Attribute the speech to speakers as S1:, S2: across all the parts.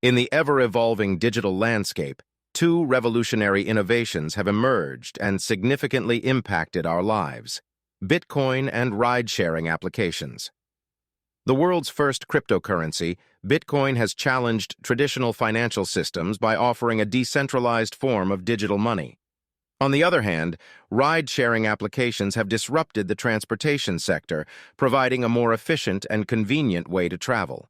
S1: In the ever-evolving digital landscape, two revolutionary innovations have emerged and significantly impacted our lives: Bitcoin and ride-sharing applications. The world's first cryptocurrency, Bitcoin has challenged traditional financial systems by offering a decentralized form of digital money. On the other hand, ride-sharing applications have disrupted the transportation sector, providing a more efficient and convenient way to travel.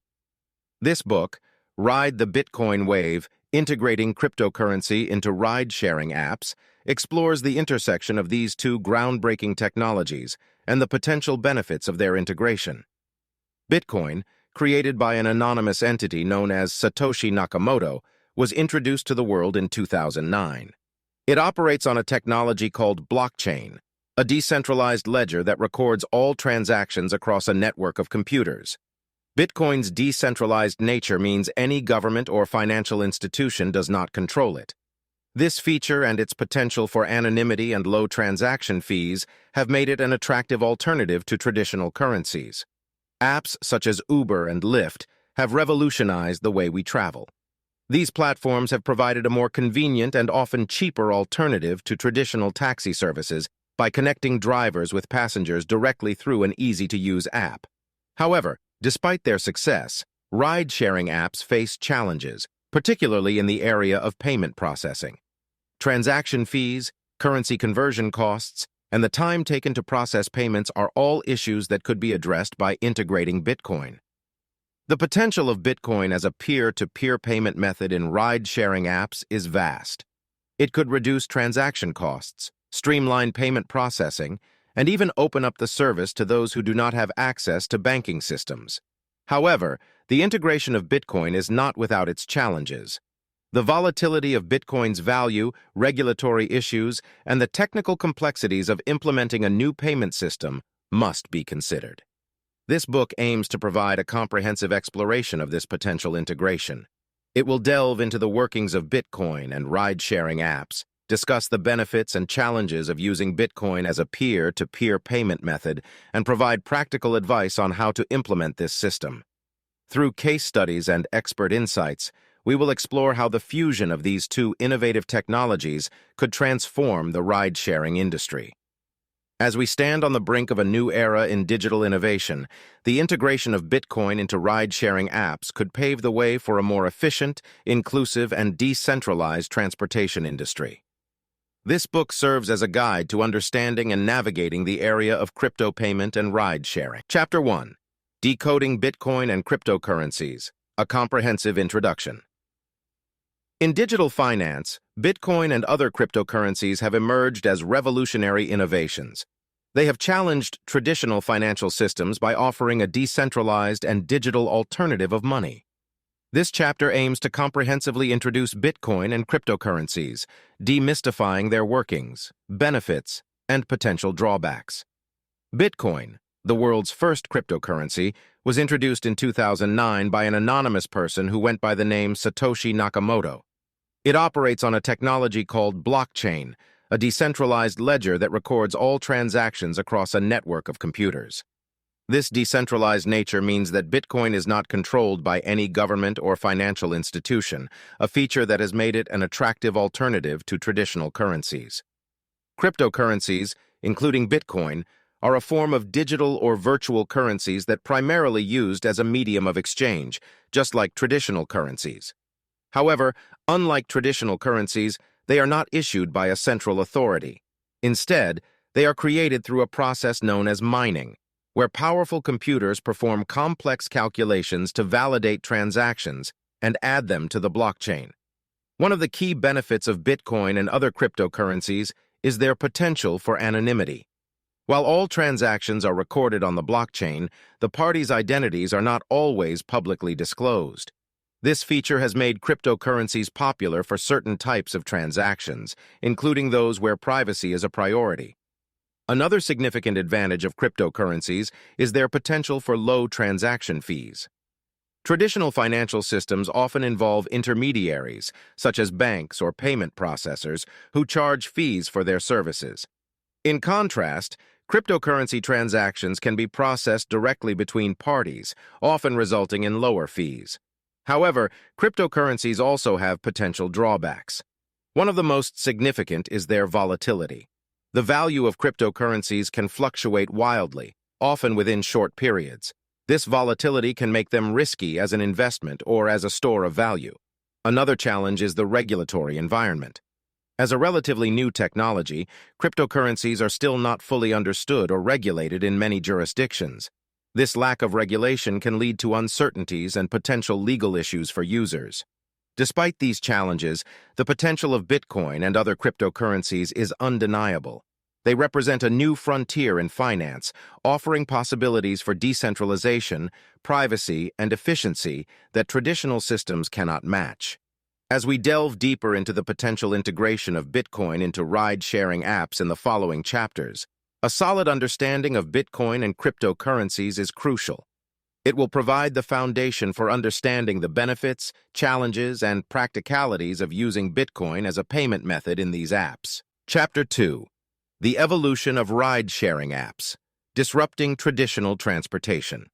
S1: This book, Ride the Bitcoin Wave: Integrating Cryptocurrency into Ride-Sharing Apps, explores the intersection of these two groundbreaking technologies and the potential benefits of their integration. Bitcoin, created by an anonymous entity known as Satoshi Nakamoto, was introduced to the world in 2009. It operates on a technology called blockchain, a decentralized ledger that records all transactions across a network of computers. Bitcoin's decentralized nature means any government or financial institution does not control it. This feature and its potential for anonymity and low transaction fees have made it an attractive alternative to traditional currencies. Apps such as Uber and Lyft have revolutionized the way we travel. These platforms have provided a more convenient and often cheaper alternative to traditional taxi services by connecting drivers with passengers directly through an easy-to-use app. However, despite their success, ride-sharing apps face challenges, particularly in the area of payment processing. Transaction fees, currency conversion costs, and the time taken to process payments are all issues that could be addressed by integrating Bitcoin. The potential of Bitcoin as a peer-to-peer payment method in ride-sharing apps is vast. It could reduce transaction costs, streamline payment processing, and even open up the service to those who do not have access to banking systems. However, the integration of Bitcoin is not without its challenges. The volatility of Bitcoin's value, regulatory issues, and the technical complexities of implementing a new payment system must be considered. This book aims to provide a comprehensive exploration of this potential integration. It will delve into the workings of Bitcoin and ride-sharing apps, discuss the benefits and challenges of using Bitcoin as a peer-to-peer payment method, and provide practical advice on how to implement this system. Through case studies and expert insights, we will explore how the fusion of these two innovative technologies could transform the ride-sharing industry. As we stand on the brink of a new era in digital innovation, the integration of Bitcoin into ride-sharing apps could pave the way for a more efficient, inclusive, and decentralized transportation industry. This book serves as a guide to understanding and navigating the area of crypto payment and ride-sharing. Chapter 1: Decoding Bitcoin and Cryptocurrencies, a Comprehensive Introduction. In digital finance, Bitcoin and other cryptocurrencies have emerged as revolutionary innovations. They have challenged traditional financial systems by offering a decentralized and digital alternative of money. This chapter aims to comprehensively introduce Bitcoin and cryptocurrencies, demystifying their workings, benefits, and potential drawbacks. Bitcoin, the world's first cryptocurrency, was introduced in 2009 by an anonymous person who went by the name Satoshi Nakamoto. It operates on a technology called blockchain, a decentralized ledger that records all transactions across a network of computers. This decentralized nature means that Bitcoin is not controlled by any government or financial institution, a feature that has made it an attractive alternative to traditional currencies. Cryptocurrencies, including Bitcoin, are a form of digital or virtual currencies that primarily used as a medium of exchange, just like traditional currencies. However, unlike traditional currencies, they are not issued by a central authority. Instead, they are created through a process known as mining, where powerful computers perform complex calculations to validate transactions and add them to the blockchain. One of the key benefits of Bitcoin and other cryptocurrencies is their potential for anonymity. While all transactions are recorded on the blockchain, the parties' identities are not always publicly disclosed. This feature has made cryptocurrencies popular for certain types of transactions, including those where privacy is a priority. Another significant advantage of cryptocurrencies is their potential for low transaction fees. Traditional financial systems often involve intermediaries, such as banks or payment processors, who charge fees for their services. In contrast, cryptocurrency transactions can be processed directly between parties, often resulting in lower fees. However, cryptocurrencies also have potential drawbacks. One of the most significant is their volatility. The value of cryptocurrencies can fluctuate wildly, often within short periods. This volatility can make them risky as an investment or as a store of value. Another challenge is the regulatory environment. As a relatively new technology, cryptocurrencies are still not fully understood or regulated in many jurisdictions. This lack of regulation can lead to uncertainties and potential legal issues for users. Despite these challenges, the potential of Bitcoin and other cryptocurrencies is undeniable. They represent a new frontier in finance, offering possibilities for decentralization, privacy, and efficiency that traditional systems cannot match. As we delve deeper into the potential integration of Bitcoin into ride-sharing apps in the following chapters, a solid understanding of Bitcoin and cryptocurrencies is crucial. It will provide the foundation for understanding the benefits, challenges, and practicalities of using Bitcoin as a payment method in these apps. Chapter 2. The Evolution of Ride-Sharing Apps, Disrupting Traditional Transportation.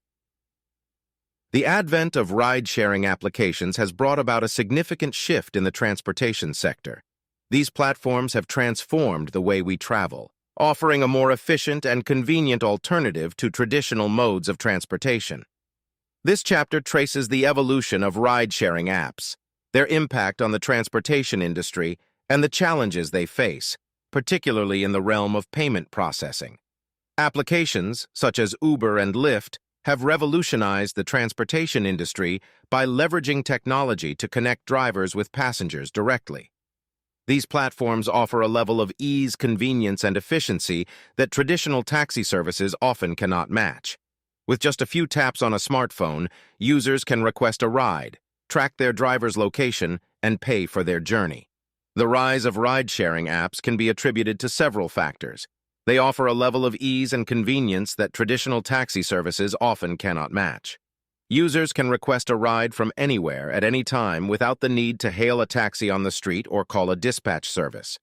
S1: The advent of ride-sharing applications has brought about a significant shift in the transportation sector. These platforms have transformed the way we travel, offering a more efficient and convenient alternative to traditional modes of transportation. This chapter traces the evolution of ride-sharing apps, their impact on the transportation industry, and the challenges they face, particularly in the realm of payment processing. Applications, such as Uber and Lyft, have revolutionized the transportation industry by leveraging technology to connect drivers with passengers directly. These platforms offer a level of ease, convenience, and efficiency that traditional taxi services often cannot match. With just a few taps on a smartphone, users can request a ride, track their driver's location, and pay for their journey. The rise of ride-sharing apps can be attributed to several factors. They offer a level of ease and convenience that traditional taxi services often cannot match. Users can request a ride from anywhere at any time without the need to hail a taxi on the street or call a dispatch service.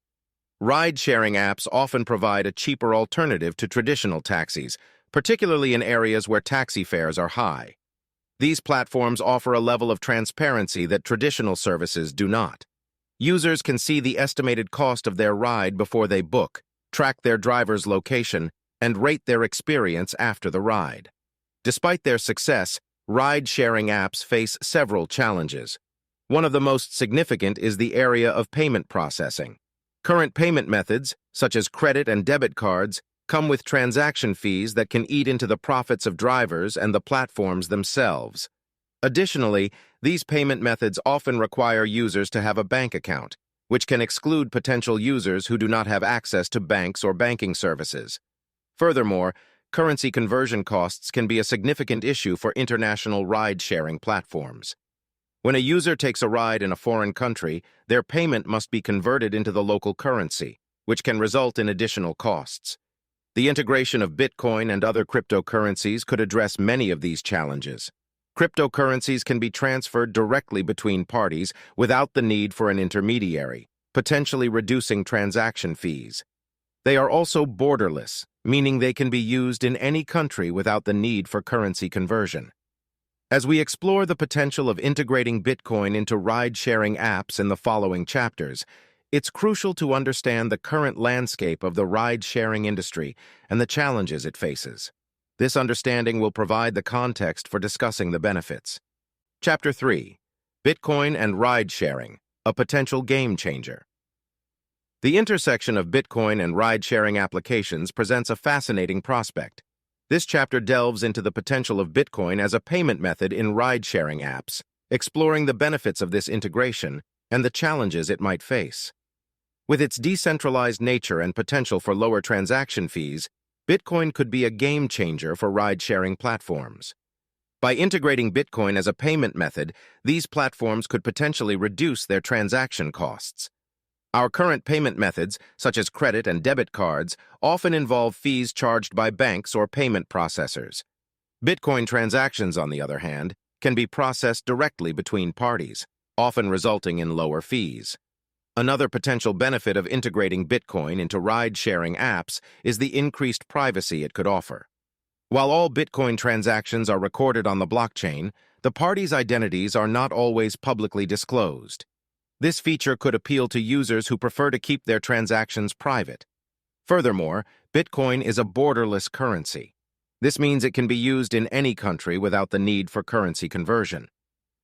S1: Ride-sharing apps often provide a cheaper alternative to traditional taxis, particularly in areas where taxi fares are high. These platforms offer a level of transparency that traditional services do not. Users can see the estimated cost of their ride before they book, track their driver's location, and rate their experience after the ride. Despite their success, ride-sharing apps face several challenges. One of the most significant is the area of payment processing. Current payment methods, such as credit and debit cards, come with transaction fees that can eat into the profits of drivers and the platforms themselves. Additionally, these payment methods often require users to have a bank account, which can exclude potential users who do not have access to banks or banking services. Furthermore, currency conversion costs can be a significant issue for international ride-sharing platforms. When a user takes a ride in a foreign country, their payment must be converted into the local currency, which can result in additional costs. The integration of Bitcoin and other cryptocurrencies could address many of these challenges. Cryptocurrencies can be transferred directly between parties without the need for an intermediary, potentially reducing transaction fees. They are also borderless, meaning they can be used in any country without the need for currency conversion. As we explore the potential of integrating Bitcoin into ride-sharing apps in the following chapters, it's crucial to understand the current landscape of the ride-sharing industry and the challenges it faces. This understanding will provide the context for discussing the benefits. Chapter 3. Bitcoin and Ride-Sharing, a Potential Game Changer. The intersection of Bitcoin and ride-sharing applications presents a fascinating prospect. This chapter delves into the potential of Bitcoin as a payment method in ride-sharing apps, exploring the benefits of this integration and the challenges it might face. With its decentralized nature and potential for lower transaction fees, Bitcoin could be a game changer for ride-sharing platforms. By integrating Bitcoin as a payment method, these platforms could potentially reduce their transaction costs. Our current payment methods, such as credit and debit cards, often involve fees charged by banks or payment processors. Bitcoin transactions, on the other hand, can be processed directly between parties, often resulting in lower fees. Another potential benefit of integrating Bitcoin into ride-sharing apps is the increased privacy it could offer. While all Bitcoin transactions are recorded on the blockchain, the parties' identities are not always publicly disclosed. This feature could appeal to users who prefer to keep their transactions private. Furthermore, Bitcoin is a borderless currency. This means it can be used in any country without the need for currency conversion.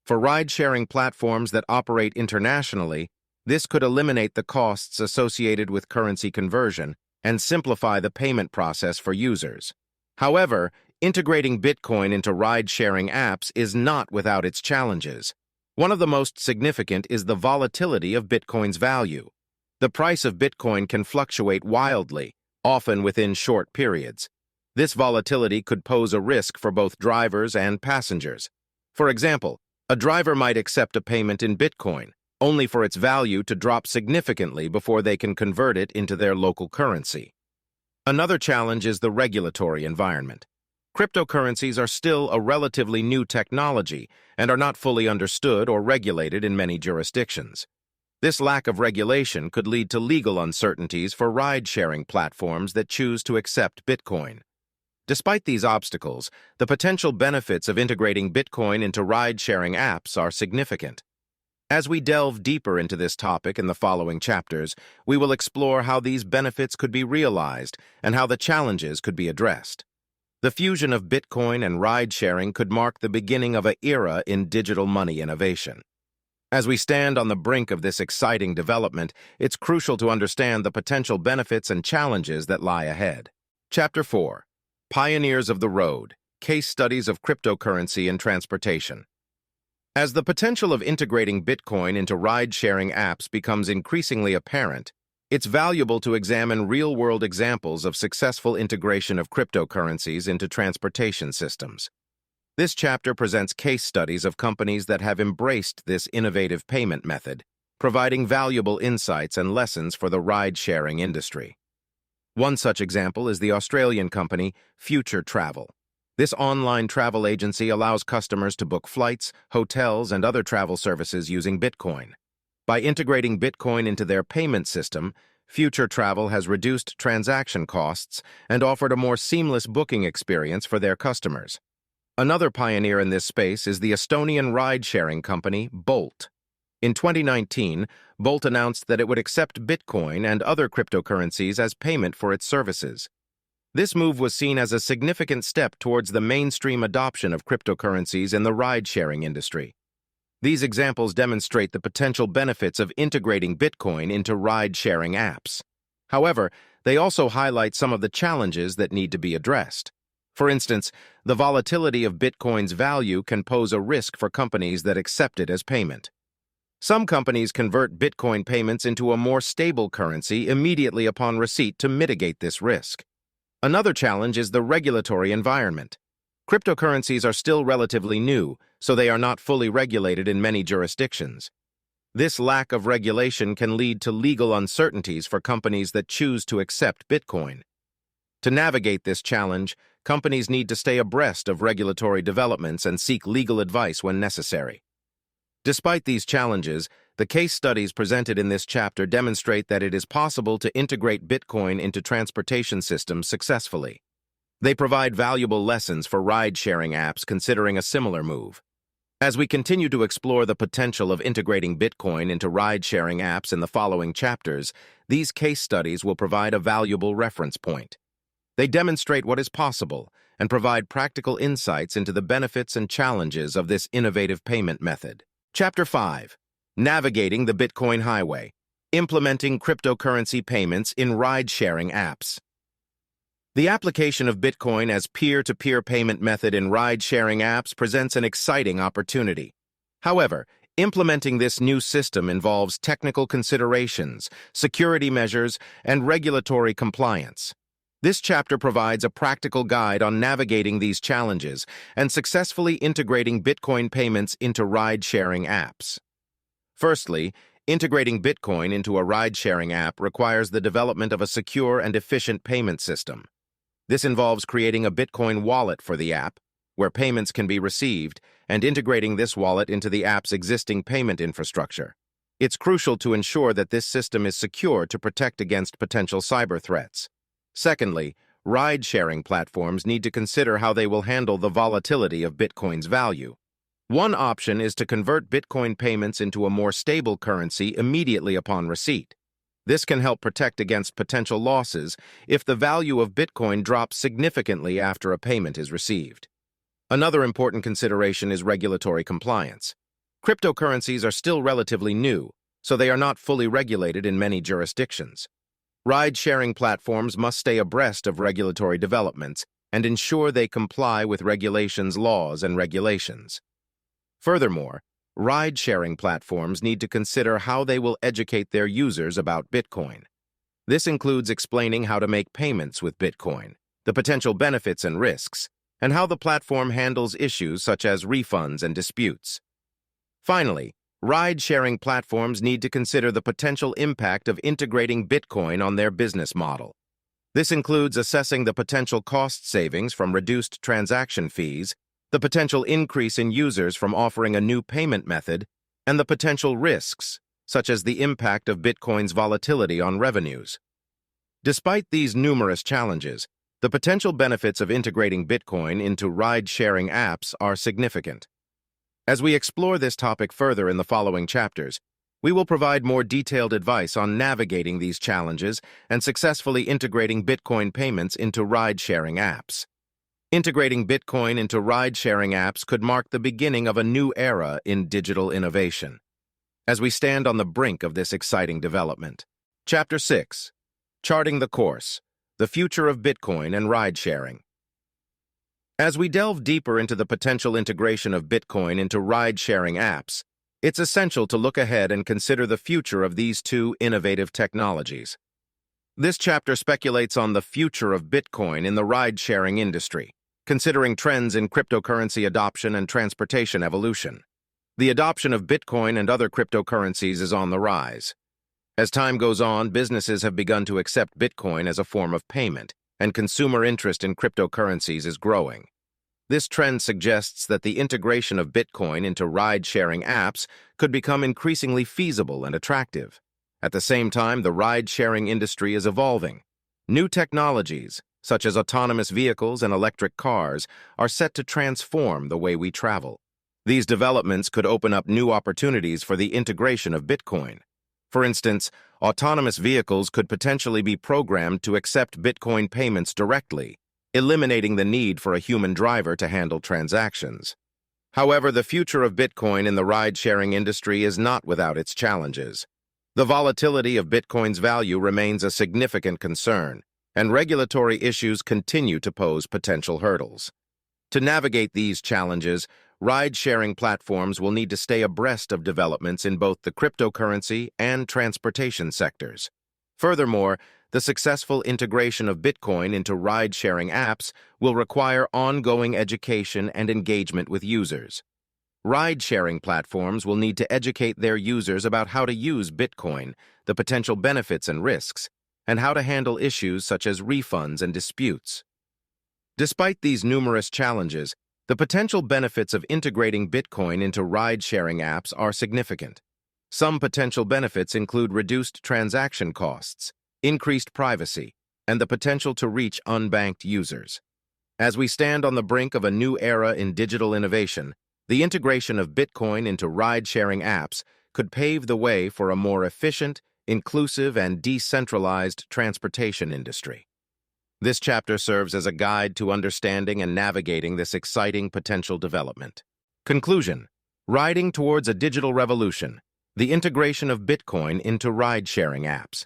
S1: For ride-sharing platforms that operate internationally, this could eliminate the costs associated with currency conversion and simplify the payment process for users. However, integrating Bitcoin into ride-sharing apps is not without its challenges. One of the most significant is the volatility of Bitcoin's value. The price of Bitcoin can fluctuate wildly, often within short periods. This volatility could pose a risk for both drivers and passengers. For example, a driver might accept a payment in Bitcoin, only for its value to drop significantly before they can convert it into their local currency. Another challenge is the regulatory environment. Cryptocurrencies are still a relatively new technology and are not fully understood or regulated in many jurisdictions. This lack of regulation could lead to legal uncertainties for ride-sharing platforms that choose to accept Bitcoin. Despite these obstacles, the potential benefits of integrating Bitcoin into ride-sharing apps are significant. As we delve deeper into this topic in the following chapters, we will explore how these benefits could be realized and how the challenges could be addressed. The fusion of Bitcoin and ride-sharing could mark the beginning of an era in digital money innovation. As we stand on the brink of this exciting development, it's crucial to understand the potential benefits and challenges that lie ahead. Chapter 4. Pioneers of the Road, Case Studies of Cryptocurrency and Transportation. As the potential of integrating Bitcoin into ride-sharing apps becomes increasingly apparent, it's valuable to examine real-world examples of successful integration of cryptocurrencies into transportation systems. This chapter presents case studies of companies that have embraced this innovative payment method, providing valuable insights and lessons for the ride-sharing industry. One such example is the Australian company Future Travel. This online travel agency allows customers to book flights, hotels, and other travel services using Bitcoin. By integrating Bitcoin into their payment system, Future Travel has reduced transaction costs and offered a more seamless booking experience for their customers. Another pioneer in this space is the Estonian ride-sharing company Bolt. In 2019, Bolt announced that it would accept Bitcoin and other cryptocurrencies as payment for its services. This move was seen as a significant step towards the mainstream adoption of cryptocurrencies in the ride-sharing industry. These examples demonstrate the potential benefits of integrating Bitcoin into ride-sharing apps. However, they also highlight some of the challenges that need to be addressed. For instance, the volatility of Bitcoin's value can pose a risk for companies that accept it as payment. Some companies convert Bitcoin payments into a more stable currency immediately upon receipt to mitigate this risk. Another challenge is the regulatory environment. Cryptocurrencies are still relatively new, so they are not fully regulated in many jurisdictions. This lack of regulation can lead to legal uncertainties for companies that choose to accept Bitcoin. To navigate this challenge, companies need to stay abreast of regulatory developments and seek legal advice when necessary. Despite these challenges, the case studies presented in this chapter demonstrate that it is possible to integrate Bitcoin into transportation systems successfully. They provide valuable lessons for ride-sharing apps considering a similar move. As we continue to explore the potential of integrating Bitcoin into ride-sharing apps in the following chapters, these case studies will provide a valuable reference point. They demonstrate what is possible and provide practical insights into the benefits and challenges of this innovative payment method. Chapter 5. Navigating the Bitcoin Highway, Implementing Cryptocurrency Payments in Ride-Sharing Apps. The application of Bitcoin as peer-to-peer payment method in ride-sharing apps presents an exciting opportunity. However, implementing this new system involves technical considerations, security measures, and regulatory compliance. This chapter provides a practical guide on navigating these challenges and successfully integrating Bitcoin payments into ride-sharing apps. Firstly, integrating Bitcoin into a ride-sharing app requires the development of a secure and efficient payment system. This involves creating a Bitcoin wallet for the app, where payments can be received, and integrating this wallet into the app's existing payment infrastructure. It's crucial to ensure that this system is secure to protect against potential cyber threats. Secondly, ride-sharing platforms need to consider how they will handle the volatility of Bitcoin's value. One option is to convert Bitcoin payments into a more stable currency immediately upon receipt. This can help protect against potential losses if the value of Bitcoin drops significantly after a payment is received. Another important consideration is regulatory compliance. Cryptocurrencies are still relatively new, so they are not fully regulated in many jurisdictions. Ride-sharing platforms must stay abreast of regulatory developments and ensure they comply with laws and regulations. Furthermore, ride-sharing platforms need to consider how they will educate their users about Bitcoin. This includes explaining how to make payments with Bitcoin, the potential benefits and risks, and how the platform handles issues such as refunds and disputes. Finally, ride-sharing platforms need to consider the potential impact of integrating Bitcoin on their business model. This includes assessing the potential cost savings from reduced transaction fees, the potential increase in users from offering a new payment method, and the potential risks, such as the impact of Bitcoin's volatility on revenues. Despite these numerous challenges, the potential benefits of integrating Bitcoin into ride-sharing apps are significant. As we explore this topic further in the following chapters, we will provide more detailed advice on navigating these challenges and successfully integrating Bitcoin payments into ride-sharing apps. Integrating Bitcoin into ride-sharing apps could mark the beginning of a new era in digital innovation. As we stand on the brink of this exciting development. Chapter 6. Charting the Course: The Future of Bitcoin and Ride-Sharing. As we delve deeper into the potential integration of Bitcoin into ride-sharing apps, it's essential to look ahead and consider the future of these two innovative technologies. This chapter speculates on the future of Bitcoin in the ride-sharing industry, considering trends in cryptocurrency adoption and transportation evolution. The adoption of Bitcoin and other cryptocurrencies is on the rise. As time goes on, businesses have begun to accept Bitcoin as a form of payment, and consumer interest in cryptocurrencies is growing. This trend suggests that the integration of Bitcoin into ride-sharing apps could become increasingly feasible and attractive. At the same time, the ride-sharing industry is evolving. New technologies, such as autonomous vehicles and electric cars, are set to transform the way we travel. These developments could open up new opportunities for the integration of Bitcoin. For instance, autonomous vehicles could potentially be programmed to accept Bitcoin payments directly, eliminating the need for a human driver to handle transactions. However, the future of Bitcoin in the ride-sharing industry is not without its challenges. The volatility of Bitcoin's value remains a significant concern, and regulatory issues continue to pose potential hurdles. To navigate these challenges, ride-sharing platforms will need to stay abreast of developments in both the cryptocurrency and transportation sectors. Furthermore, the successful integration of Bitcoin into ride-sharing apps will require ongoing education and engagement with users. Ride-sharing platforms will need to educate their users about how to use Bitcoin, the potential benefits and risks, and how to handle issues such as refunds and disputes. Despite these numerous challenges, the potential benefits of integrating Bitcoin into ride-sharing apps are significant. Some potential benefits include reduced transaction costs, increased privacy, and the potential to reach unbanked users. As we stand on the brink of a new era in digital innovation, the integration of Bitcoin into ride-sharing apps could pave the way for a more efficient, inclusive, and decentralized transportation industry. This chapter serves as a guide to understanding and navigating this exciting potential development. Conclusion: Riding towards a digital revolution, the integration of Bitcoin into ride-sharing apps.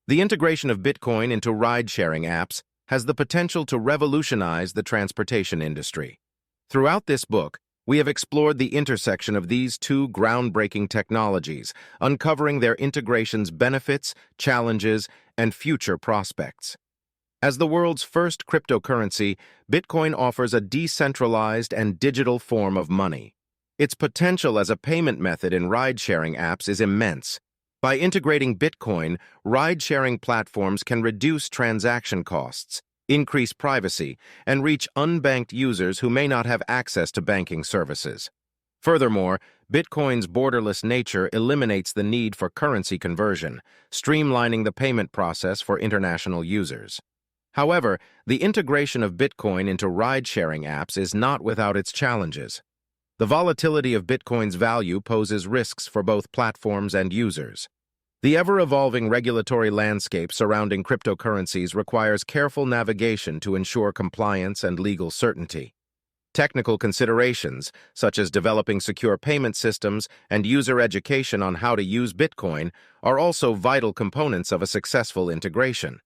S1: The integration of Bitcoin into ride-sharing apps has the potential to revolutionize the transportation industry. Throughout this book, we have explored the intersection of these two groundbreaking technologies, uncovering their integration's benefits, challenges, and future prospects. As the world's first cryptocurrency, Bitcoin offers a decentralized and digital form of money. Its potential as a payment method in ride-sharing apps is immense. By integrating Bitcoin, ride-sharing platforms can reduce transaction costs, increase privacy, and reach unbanked users who may not have access to banking services. Furthermore, Bitcoin's borderless nature eliminates the need for currency conversion, streamlining the payment process for international users. However, the integration of Bitcoin into ride-sharing apps is not without its challenges. The volatility of Bitcoin's value poses risks for both platforms and users. The ever-evolving regulatory landscape surrounding cryptocurrencies requires careful navigation to ensure compliance and legal certainty. Technical considerations, such as developing secure payment systems and user education on how to use Bitcoin, are also vital components of a successful integration.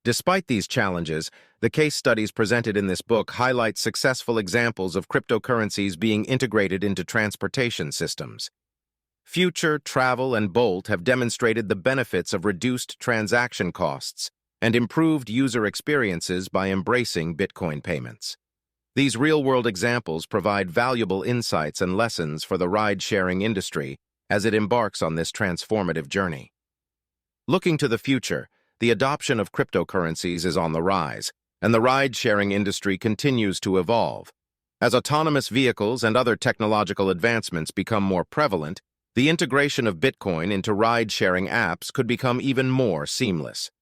S1: Despite these challenges, the case studies presented in this book highlight successful examples of cryptocurrencies being integrated into transportation systems. Future, Travel, and Bolt have demonstrated the benefits of reduced transaction costs and improved user experiences by embracing Bitcoin payments. These real-world examples provide valuable insights and lessons for the ride-sharing industry as it embarks on this transformative journey. Looking to the future, the adoption of cryptocurrencies is on the rise, and the ride-sharing industry continues to evolve. As autonomous vehicles and other technological advancements become more prevalent, the integration of Bitcoin into ride-sharing apps could become even more seamless.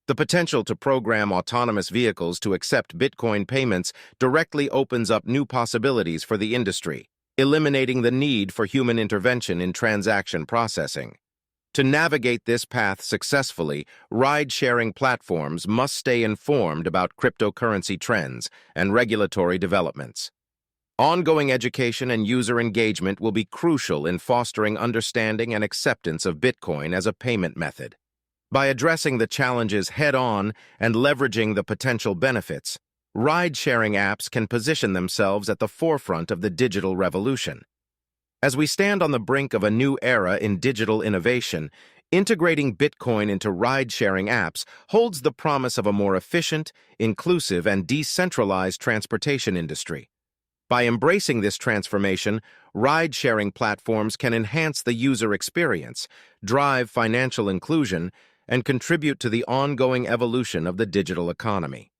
S1: The potential to program autonomous vehicles to accept Bitcoin payments directly opens up new possibilities for the industry, eliminating the need for human intervention in transaction processing. To navigate this path successfully, ride-sharing platforms must stay informed about cryptocurrency trends and regulatory developments. Ongoing education and user engagement will be crucial in fostering understanding and acceptance of Bitcoin as a payment method. By addressing the challenges head-on and leveraging the potential benefits, ride-sharing apps can position themselves at the forefront of the digital revolution. As we stand on the brink of a new era in digital innovation, integrating Bitcoin into ride-sharing apps holds the promise of a more efficient, inclusive, and decentralized transportation industry. By embracing this transformation, ride-sharing platforms can enhance the user experience, drive financial inclusion, and contribute to the ongoing evolution of the digital economy.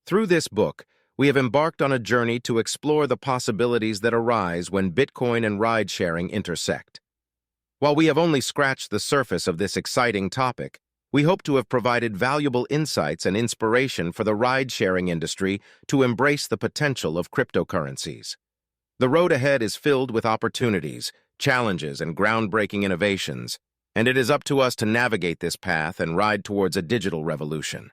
S1: Through this book, we have embarked on a journey to explore the possibilities that arise when Bitcoin and ride-sharing intersect. While we have only scratched the surface of this exciting topic, we hope to have provided valuable insights and inspiration for the ride-sharing industry to embrace the potential of cryptocurrencies. The road ahead is filled with opportunities, challenges, and groundbreaking innovations, and it is up to us to navigate this path and ride towards a digital revolution.